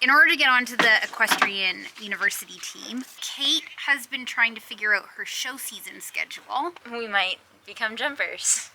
In order to get onto the equestrian university team, Kate has been trying to figure out her show season schedule. We might become jumpers.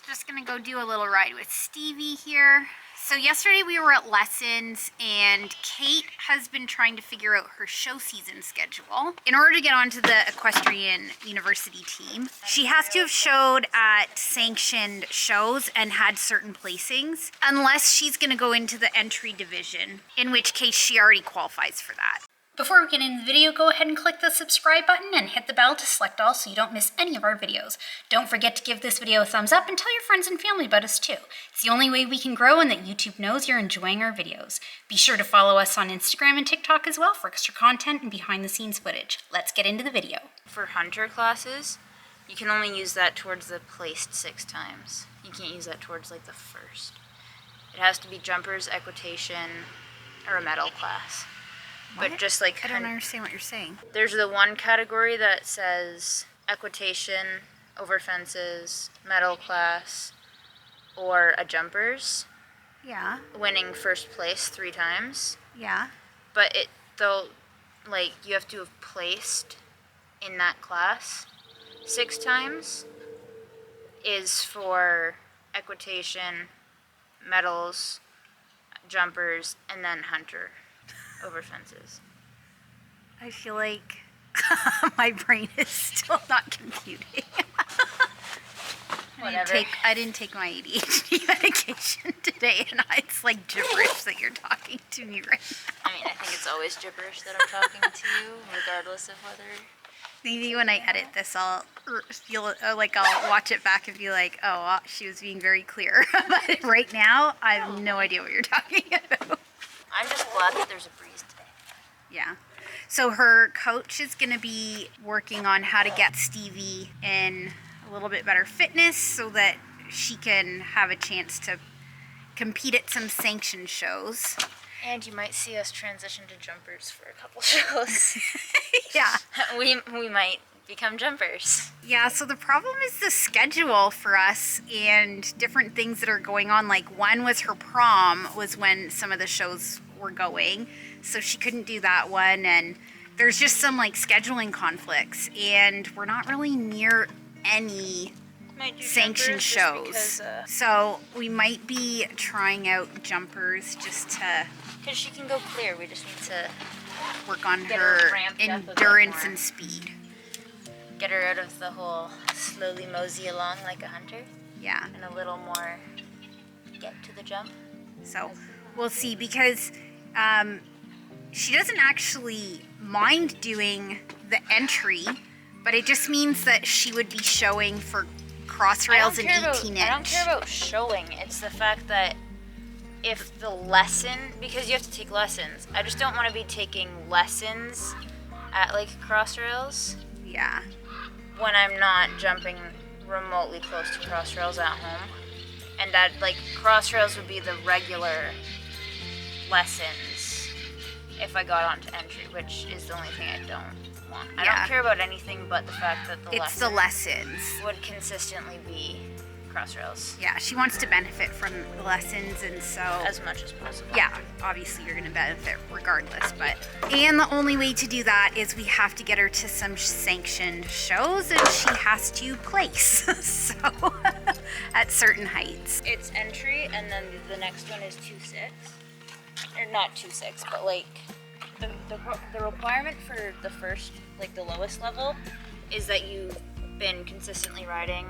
Just gonna go do a little ride with Stevie here. So yesterday we were at lessons and Kate has been trying to figure out her show season schedule. In order to get onto the equestrian university team, she has to have showed at sanctioned shows and had certain placings, unless she's gonna go into the entry division, in which case she already qualifies for that. Before we get into the video, go ahead and click the subscribe button and hit the bell to select all so you don't miss any of our videos. Don't forget to give this video a thumbs up and tell your friends and family about us too. It's the only way we can grow and that YouTube knows you're enjoying our videos. Be sure to follow us on Instagram and TikTok as well for extra content and behind the scenes footage. Let's get into the video. For hunter classes, you can only use that towards the placed 6 times. You can't use that towards like the first. It has to be jumpers, equitation, or a medal class. What? But just like... I don't understand what you're saying. There's the one category that says equitation, over fences, medal class, or a jumpers. Yeah. Winning first place 3 times. Yeah. But like, you have to have placed in that class 6 times is for equitation, medals, jumpers, and then hunter. Over fences. I feel like my brain is still not computing. Whatever. I didn't take my ADHD medication today, and it's like gibberish that you're talking to me right now. I mean, I think it's always gibberish that I'm talking to you, regardless of whether... Maybe when I edit this, I'll feel like I'll watch it back and be like, oh, well, she was being very clear. But right now, I have no idea what you're talking about. I'm just glad that there's a breeze today. Yeah. So her coach is going to be working on how to get Stevie in a little bit better fitness so that she can have a chance to compete at some sanctioned shows. And you might see us transition to jumpers for a couple shows. Yeah. We might become jumpers. Yeah, so the problem is the schedule for us and different things that are going on. Like one was her prom was when some of the shows were going, so she couldn't do that one, and there's just some like scheduling conflicts, and we're not really near any sanctioned shows. So we might be trying out jumpers just to... Because she can go clear, we just need to work on her endurance and speed. Get her out of the whole slowly mosey along like a hunter. Yeah. And a little more get to the jump. So we'll see, because she doesn't actually mind doing the entry, but it just means that she would be showing for cross rails and 18-inch. I don't care about showing. It's the fact that if the lesson, because you have to take lessons, I just don't want to be taking lessons at like cross rails. Yeah. When I'm not jumping remotely close to cross rails at home. And that, like, cross rails would be the regular lessons if I got onto entry, which is the only thing I don't want. I don't care about anything but the fact that the lessons would consistently be cross rails. Yeah, she wants to benefit from the lessons, and so... as much as possible. Yeah, obviously you're going to benefit regardless, but... And the only way to do that is we have to get her to some sanctioned shows, and she has to place, so... at certain heights. It's entry, and then the next one is 2.6. Or not 2.6, but like... The requirement for the first, like the lowest level, is that you've been consistently riding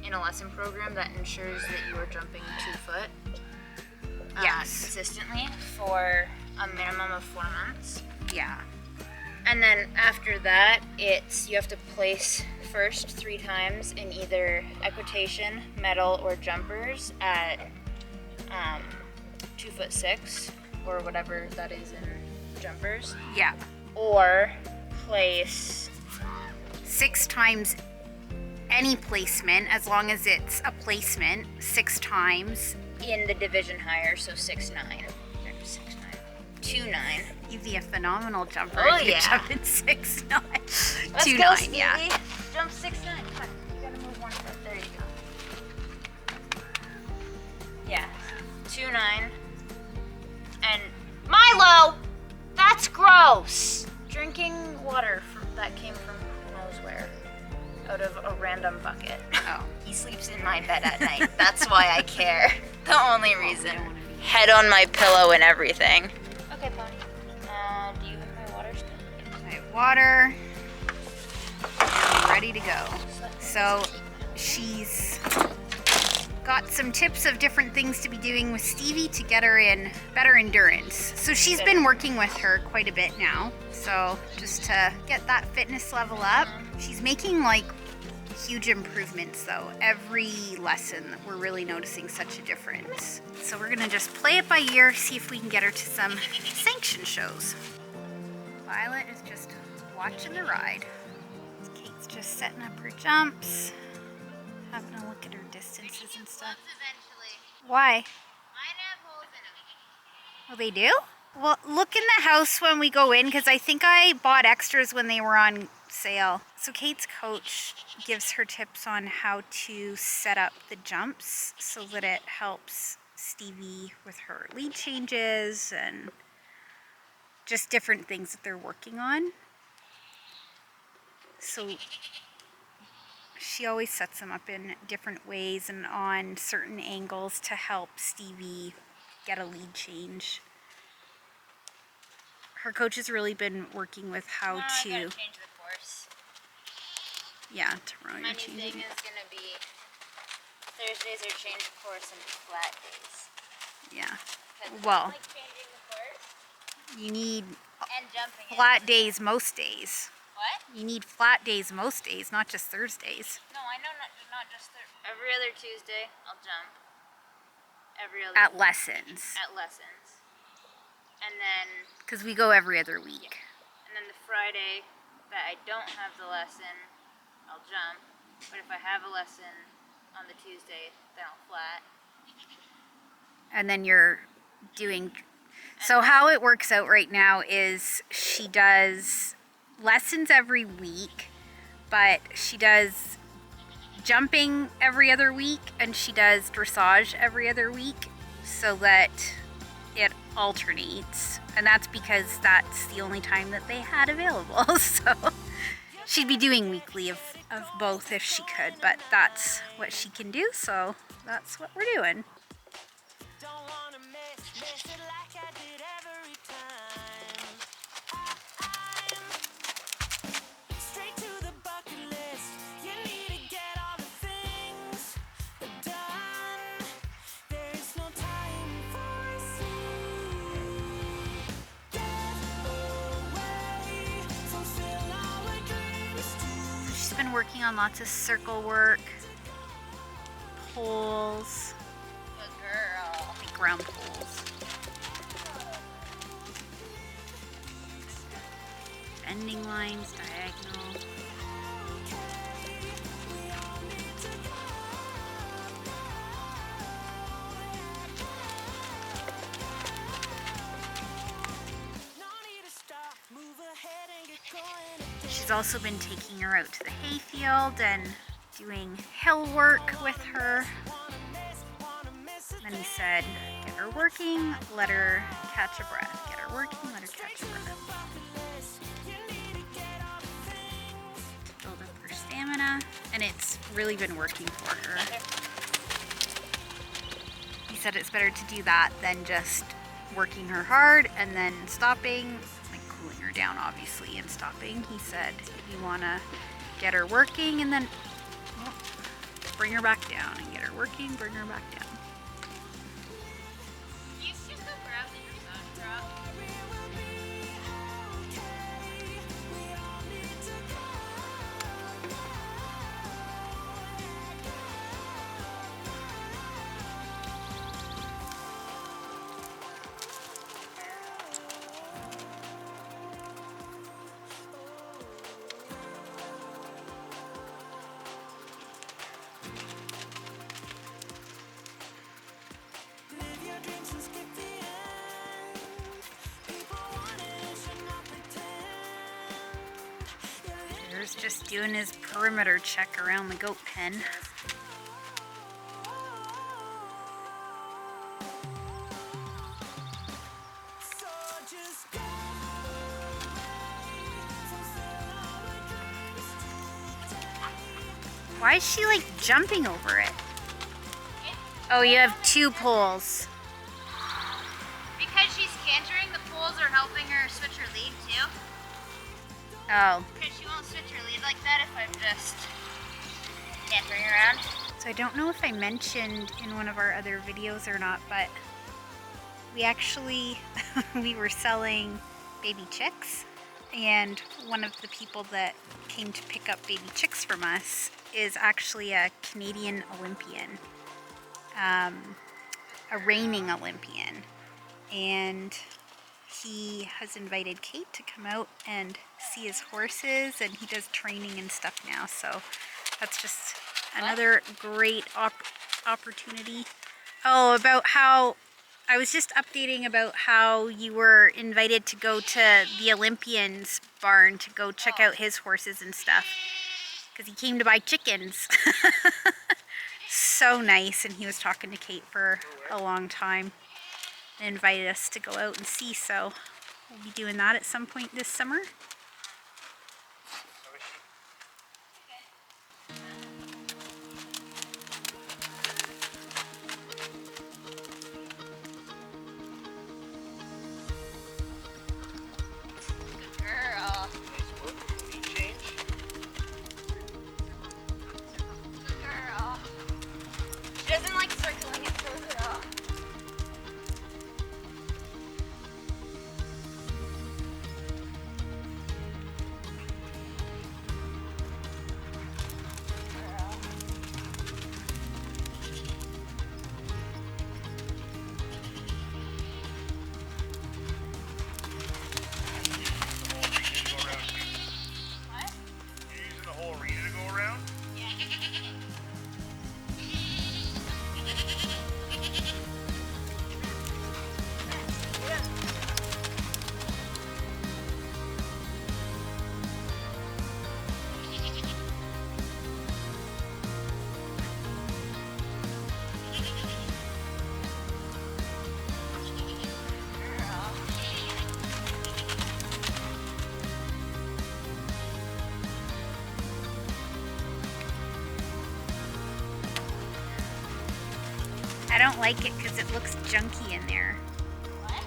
in a lesson program that ensures that you are jumping 2 foot yes, consistently for a minimum of 4 months. Yeah. And then after that, you have to place first 3 times in either equitation, medal, or jumpers at 2'6" or whatever that is in jumpers. Yeah. Or place 6 times any placement, as long as it's a placement, 6 times. in the division higher, so 6'9". 2'9". You'd be a phenomenal jumper Oh, if you're yeah. jumping 6'9". Let's 2'9", go, Stevie. yeah. Jump 6'9". Come on, you gotta move 1 foot. There you go. Yeah, 2'9". And Milo, that's gross. Drinking water that came from who knows where, out of a random bucket. Oh. He sleeps in my bed at night. That's why I care. The only reason. Head on my pillow and everything. Okay, Pony. Do you have my water still? I have water. I'm ready to go. So she's got some tips of different things to be doing with Stevie to get her in better endurance. So she's been working with her quite a bit now. So just to get that fitness level up. She's making like huge improvements though. Every lesson we're really noticing such a difference. So we're gonna just play it by ear, see if we can get her to some sanction shows. Violet is just watching the ride. Kate's just setting up her jumps, having a look at her distances and stuff. Why? Mine have holes in them. Oh, they do? Well, look in the house when we go in, because I think I bought extras when they were on sale. So Kate's coach gives her tips on how to set up the jumps so that it helps Stevie with her lead changes and just different things that they're working on. So she always sets them up in different ways and on certain angles to help Stevie get a lead change. Her coach has really been working with how I to... gotta change the course. Yeah, tomorrow My you're new changing thing it. is gonna be Thursdays are change course and flat days. Yeah. 'Cause I Well, don't like changing the course you need and jumping flat days most days. What? You need flat days most days, not just Thursdays. No, I know not just every other Tuesday I'll jump. Every other At lessons. at lessons. And then Because we go every other week. and then the Friday that I don't have the lesson, I'll jump. But if I have a lesson on the Tuesday, then I'll flat. And then you're doing... So how it works out right now is she does lessons every week, but she does jumping every other week and she does dressage every other week so that it alternates. And that's because that's the only time that they had available. So she'd be doing weekly of both if she could, but that's what she can do, so that's what we're doing. Been working on lots of circle work, poles, Good girl. like round poles, bending lines, diagonal. She's also been taking her out to the hayfield and doing hill work with her. And he said, get her working, let her catch a breath. Get her working, let her catch a breath. To build up her stamina. And it's really been working for her. He said it's better to do that than just working her hard and then stopping, like cooling her down obviously and stopping. He said you want to get her working and then bring her back down and get her working, bring her back down. You should go grab the dressage was just doing his perimeter check around the goat pen. Why is she like jumping over it? Oh, you have two poles. Because she's cantering, the poles are helping her switch her lead too. Oh. Because she won't switch her lead like that if I'm just cantering around. So I don't know if I mentioned in one of our other videos or not, but we actually, we were selling baby chicks, and one of the people that came to pick up baby chicks from us is actually a Canadian Olympian, a reigning Olympian, and he has invited Kate to come out and see his horses, and he does training and stuff now, so that's just another great opportunity. Oh, about how I was just updating about how you were invited to go to the Olympian's barn to go check out his horses and stuff, because he came to buy chickens. So nice, and he was talking to Kate for a long time and invited us to go out and see, so we'll be doing that at some point this summer. I don't like it because it looks junky in there. What?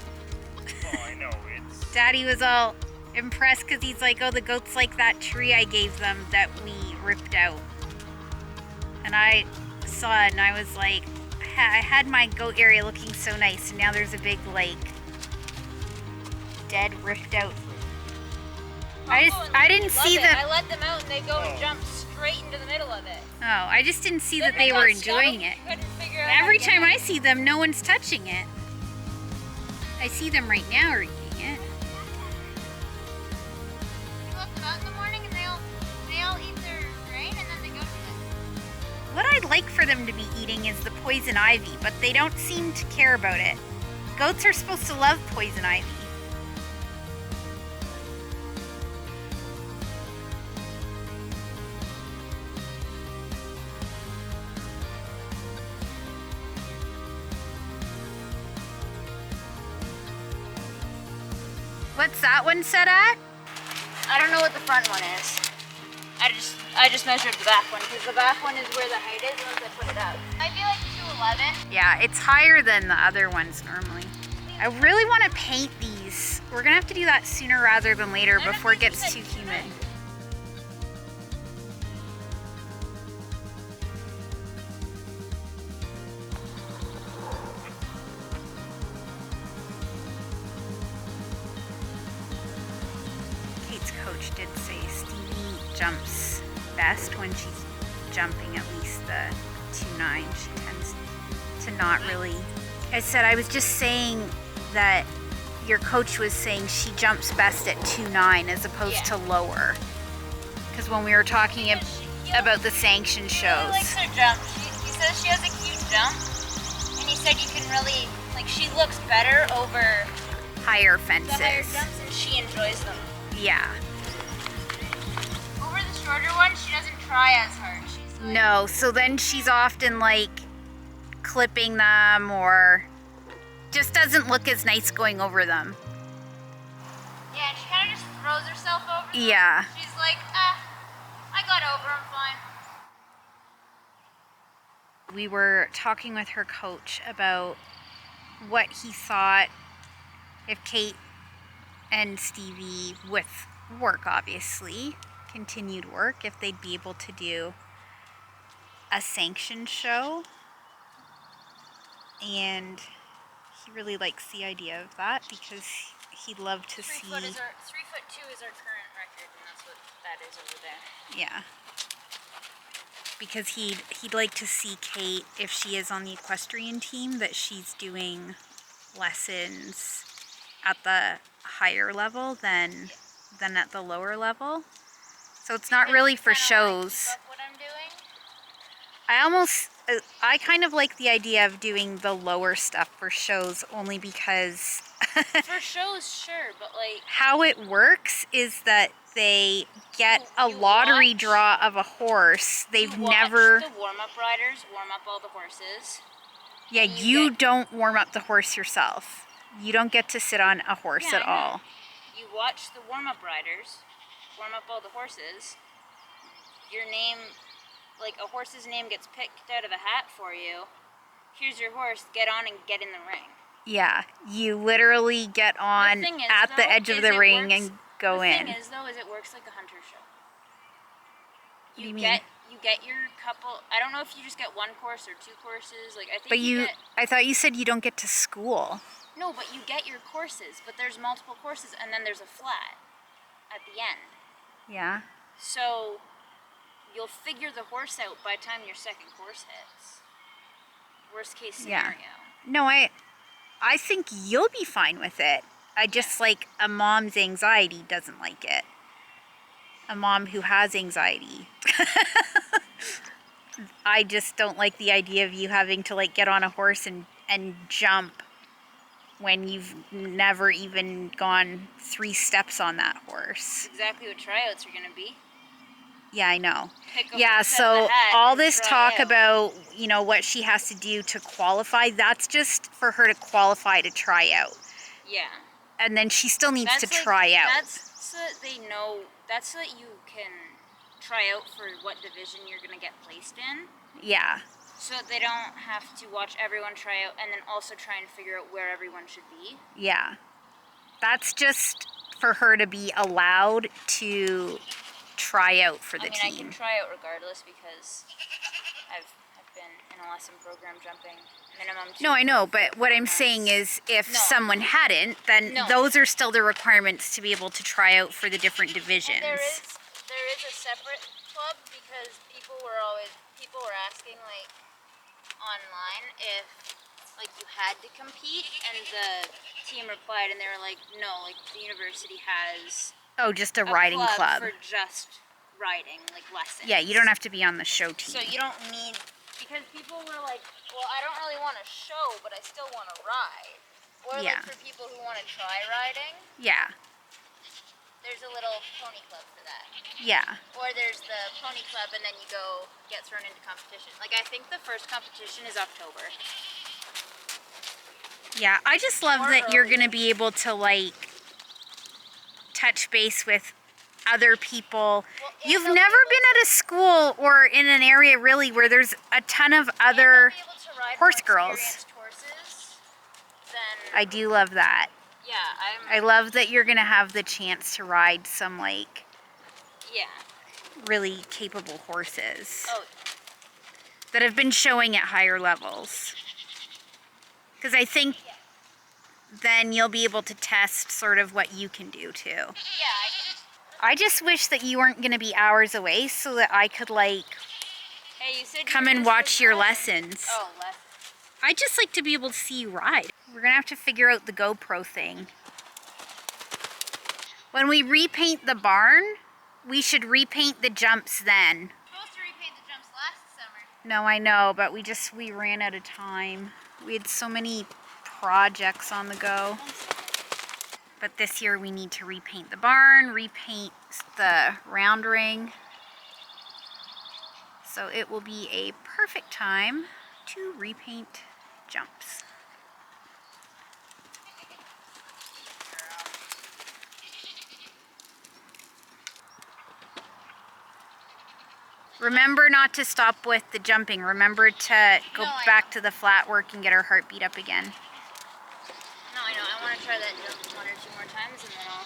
Oh, I know, it's... Daddy was all impressed because he's like, oh, the goats like that tree I gave them that we ripped out. And I saw it and I was like, I had my goat area looking so nice, and now there's a big, like, dead, ripped out. I didn't see the... I let them out and they go and jump straight into the middle of it. Oh, I just didn't see that they were enjoying it. Every time I see them, no one's touching it. I see them right now are eating it. You let them out in the morning and they all eat their grain and then they go to bed. What I'd like for them to be eating is the poison ivy, but they don't seem to care about it. Goats are supposed to love poison ivy. What's that one set at? I don't know what the front one is. I just measured the back one because the back one is where the height is once I put it up. Might be like 211. Yeah, it's higher than the other ones normally. I really want to paint these. We're gonna have to do that sooner rather than later before it gets too humid. Kate's coach did say Stevie jumps best when she's jumping at least the 2.9. She tends to not really. I said I was just saying that your coach was saying she jumps best at 2.9 as opposed to lower. Because when we were talking about the sanction shows. He likes her jump. He says she has a cute jump. And he said you can really, like, she looks better over higher the fences. higher jumps and she enjoys them. Yeah. Over the shorter ones, she doesn't try as hard. She's like, No, so then she's often like clipping them or just doesn't look as nice going over them. yeah, and she kind of just throws herself over them. Yeah. She's like, I got over, I'm fine. We were talking with her coach about what he thought if Kate and Stevie, with work obviously, continued work, if they'd be able to do a sanctioned show. And he really likes the idea of that because he'd love to 3 see. foot 2 is our current record, and that's what that is over there. Yeah. Because he'd like to see Kate, if she is on the equestrian team, that she's doing lessons at the higher level than at the lower level. So it's not really for shows. Keep up what I'm doing. I kind of like the idea of doing the lower stuff for shows only because For shows, sure, but like how it works is that they get a You lottery watch- draw of a horse. They've you watch never. the warm-up riders warm up all the horses. Yeah, and you get- don't warm up the horse yourself. You don't get to sit on a horse Yeah, at I know. all. You watch the warm-up riders warm up all the horses. Your name, like a horse's name gets picked out of a hat for you. Here's your horse, get on and get in the ring. Yeah, you literally get on thing is, at the though, edge of is the it ring works- and go the in. thing is, though, is it works like a hunter show. What do you mean? You get your couple. I don't know if you just get one course or 2 courses. Like I think But you get. I thought you said you don't get to school. No, but you get your courses. But there's multiple courses, and then there's a flat at the end. Yeah. So you'll figure the horse out by the time your second course hits. Worst case scenario. Yeah. No, I think you'll be fine with it. I just like a mom's anxiety doesn't like it. A mom who has anxiety. I just don't like the idea of you having to like get on a horse and jump when you've never even gone 3 steps on that horse. Exactly what tryouts are gonna be. Yeah, I know. Pick a Yeah, horse out of so the hat all and this try talk out. about, you know, what she has to do to qualify, that's just for her to qualify to try out. Yeah. And then she still needs to like- try out. That's so that they know. That's so that you can try out for what division you're gonna get placed in. Yeah. So that they don't have to watch everyone try out and then also try and figure out where everyone should be. Yeah. That's just for her to be allowed to try out for the I team. can try out regardless because I've been in a lesson program jumping minimum. No, I know, but what I'm saying is if No. someone hadn't, then No. those are still the requirements to be able to try out for the different divisions. There is a separate club because people were asking like online if like you had to compete, and the team replied and they were like, no, like the university has Oh, just a a riding club. for just riding, like lessons. Yeah, you don't have to be on the show team. So you don't need, because people were like, well, I don't really want to show, but I still want to ride. Or Yeah. like for people who want to try riding, Yeah. there's a little pony club for that. Yeah. Or there's the pony club and then you go get thrown into competition. Like I think the first competition is October. Yeah, I just love Or that you're earlier. going to be able to like touch base with other people. Well, and You've they'll never be been at a school or in an area really where there's a ton of other. They'll be able to ride horse more girls. experienced horses than, I do love that. yeah, I love that you're going to have the chance to ride some like yeah. really capable horses Oh, that have been showing at higher levels. Because I think then you'll be able to test sort of what you can do too. yeah, I just wish that you weren't going to be hours away so that I could like hey, you said you come were and gonna watch say your lessons. lessons. Oh, lessons. I just like to be able to see you ride. We're going to have to figure out the GoPro thing. When we repaint the barn, we should repaint the jumps then. Supposed to repaint the jumps last summer. No, I know, but we ran out of time. We had so many projects on the go. But this year we need to repaint the barn, repaint the round ring. So it will be a perfect time to repaint jumps. Remember not to stop with the jumping. Remember to go back to the flat work and get her heartbeat up again. No, I know. I want to try that jump 1 or 2 more times and then I'll...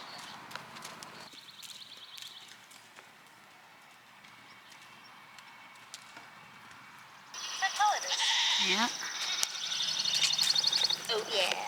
That's all it is. Yeah. Oh yeah.